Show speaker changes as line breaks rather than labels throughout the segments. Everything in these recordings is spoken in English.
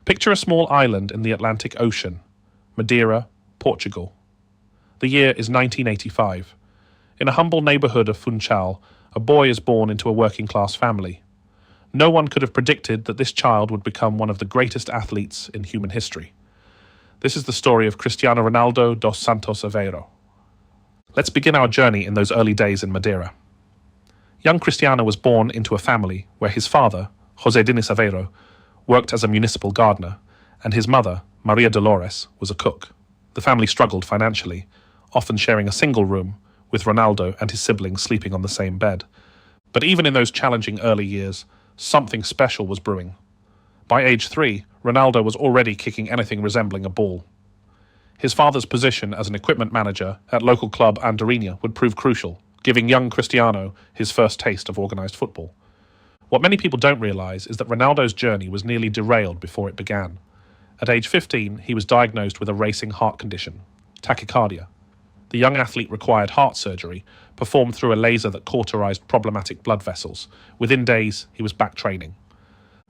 Picture a small island in the Atlantic Ocean, Madeira, Portugal. The year is 1985. In a humble neighbourhood of Funchal, a boy is born into a working-class family. No one could have predicted that this child would become one of the greatest athletes in human history. This is the story of Cristiano Ronaldo dos Santos Aveiro. Let's begin our journey in those early days in Madeira. Young Cristiano was born into a family where his father, José Diniz Aveiro, worked as a municipal gardener, and his mother, Maria Dolores, was a cook. The family struggled financially, often sharing a single room, with Ronaldo and his siblings sleeping on the same bed. But even in those challenging early years, something special was brewing. By age 3, Ronaldo was already kicking anything resembling a ball. His father's position as an equipment manager at local club Andorinha would prove crucial, giving young Cristiano his first taste of organised football. What many people don't realise is that Ronaldo's journey was nearly derailed before it began. At age 15, he was diagnosed with a racing heart condition, tachycardia. The young athlete required heart surgery, performed through a laser that cauterized problematic blood vessels. Within days, he was back training.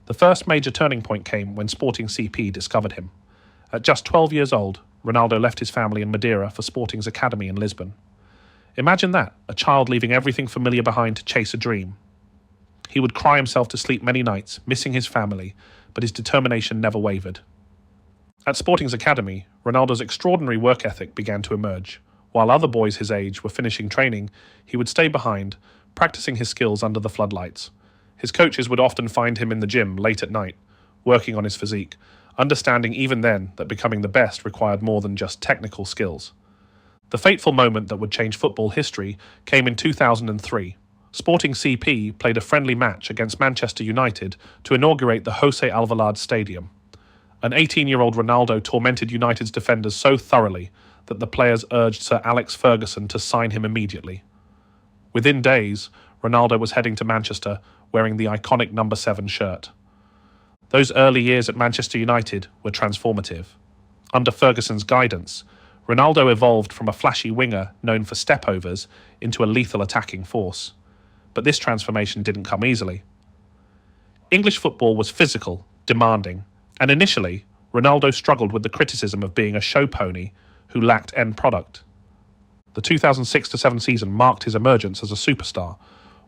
The first major turning point came when Sporting CP discovered him. At just 12 years old, Ronaldo left his family in Madeira for Sporting's academy in Lisbon. Imagine that, a child leaving everything familiar behind to chase a dream. He would cry himself to sleep many nights, missing his family, but his determination never wavered. At Sporting's academy, Ronaldo's extraordinary work ethic began to emerge. While other boys his age were finishing training, he would stay behind, practicing his skills under the floodlights. His coaches would often find him in the gym late at night, working on his physique, understanding even then that becoming the best required more than just technical skills. The fateful moment that would change football history came in 2003. Sporting CP played a friendly match against Manchester United to inaugurate the José Alvalade Stadium. An 18-year-old Ronaldo tormented United's defenders so thoroughly that the players urged Sir Alex Ferguson to sign him immediately. Within days, Ronaldo was heading to Manchester wearing the iconic number 7 shirt. Those early years at Manchester United were transformative. Under Ferguson's guidance, Ronaldo evolved from a flashy winger known for stepovers into a lethal attacking force. But this transformation didn't come easily. English football was physical, demanding, and initially, Ronaldo struggled with the criticism of being a show pony who lacked end product. The 2006-07 season marked his emergence as a superstar.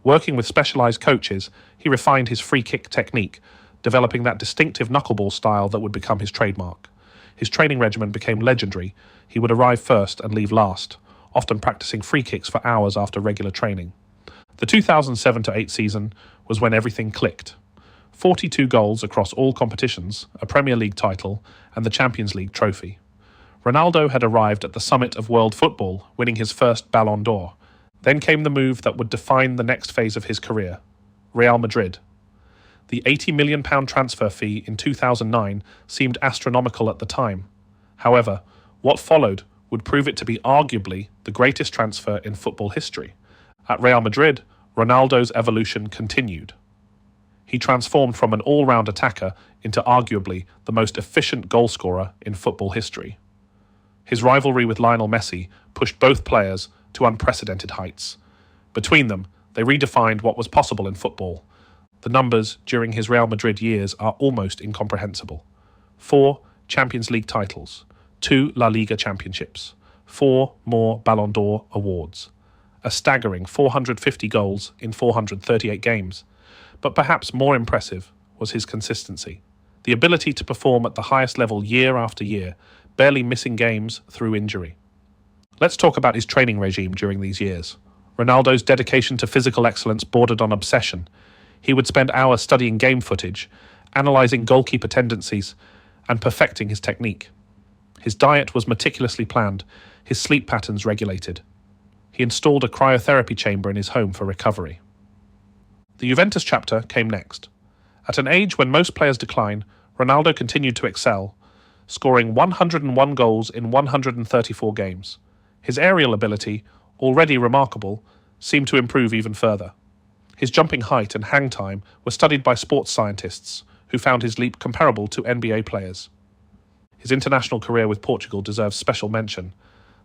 Working with specialised coaches, he refined his free kick technique, developing that distinctive knuckleball style that would become his trademark. His training regimen became legendary. He would arrive first and leave last, often practicing free kicks for hours after regular training. The 2007-08 season was when everything clicked. 42 goals across all competitions, a Premier League title, and the Champions League trophy. Ronaldo had arrived at the summit of world football, winning his first Ballon d'Or. Then came the move that would define the next phase of his career, Real Madrid. The £80 million transfer fee in 2009 seemed astronomical at the time. However, what followed would prove it to be arguably the greatest transfer in football history. At Real Madrid, Ronaldo's evolution continued. He transformed from an all-round attacker into arguably the most efficient goalscorer in football history. His rivalry with Lionel Messi pushed both players to unprecedented heights. Between them, they redefined what was possible in football. The numbers during his Real Madrid years are almost incomprehensible. 4 Champions League titles, 2 La Liga championships, 4 more Ballon d'Or awards. A staggering 450 goals in 438 games. But perhaps more impressive was his consistency. The ability to perform at the highest level year after year, barely missing games through injury. Let's talk about his training regime during these years. Ronaldo's dedication to physical excellence bordered on obsession. He would spend hours studying game footage, analysing goalkeeper tendencies, and perfecting his technique. His diet was meticulously planned, his sleep patterns regulated. He installed a cryotherapy chamber in his home for recovery. The Juventus chapter came next. At an age when most players decline, Ronaldo continued to excel, scoring 101 goals in 134 games. His aerial ability, already remarkable, seemed to improve even further. His jumping height and hang time were studied by sports scientists, who found his leap comparable to NBA players. His international career with Portugal deserves special mention.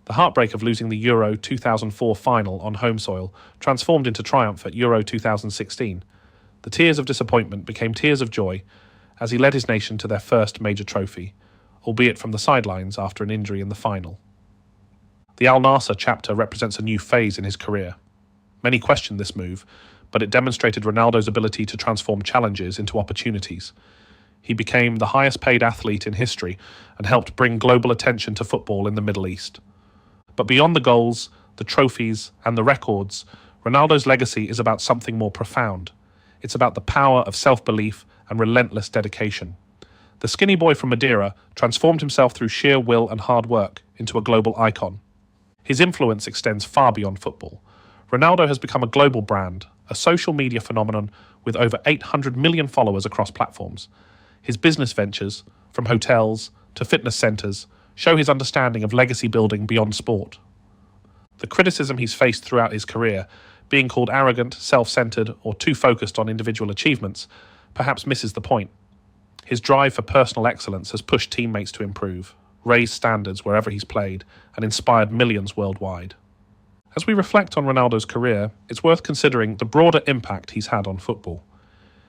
The heartbreak of losing the Euro 2004 final on home soil transformed into triumph at Euro 2016. The tears of disappointment became tears of joy, as he led his nation to their first major trophy, albeit from the sidelines after an injury in the final. The Al Nassr chapter represents a new phase in his career. Many questioned this move, but it demonstrated Ronaldo's ability to transform challenges into opportunities. He became the highest-paid athlete in history and helped bring global attention to football in the Middle East. But beyond the goals, the trophies, and the records, Ronaldo's legacy is about something more profound. It's about the power of self-belief and relentless dedication. The skinny boy from Madeira transformed himself through sheer will and hard work into a global icon. His influence extends far beyond football. Ronaldo has become a global brand, a social media phenomenon with over 800 million followers across platforms. His business ventures, from hotels to fitness centres, show his understanding of legacy building beyond sport. The criticism he's faced throughout his career, being called arrogant, self-centred, or too focused on individual achievements, perhaps misses the point. His drive for personal excellence has pushed teammates to improve, raised standards wherever he's played, and inspired millions worldwide. As we reflect on Ronaldo's career, it's worth considering the broader impact he's had on football.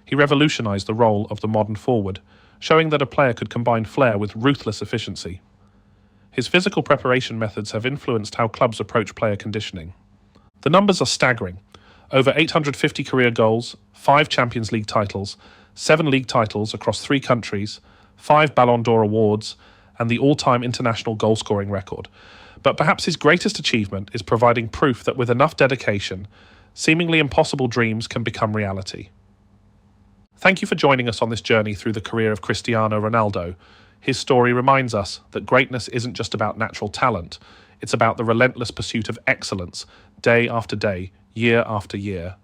He revolutionised the role of the modern forward, showing that a player could combine flair with ruthless efficiency. His physical preparation methods have influenced how clubs approach player conditioning. The numbers are staggering. Over 850 career goals, 5 Champions League titles, 7 league titles across 3 countries, 5 Ballon d'Or awards, and the all-time international goal-scoring record. But perhaps his greatest achievement is providing proof that with enough dedication, seemingly impossible dreams can become reality. Thank you for joining us on this journey through the career of Cristiano Ronaldo. His story reminds us that greatness isn't just about natural talent, it's about the relentless pursuit of excellence, day after day, year after year,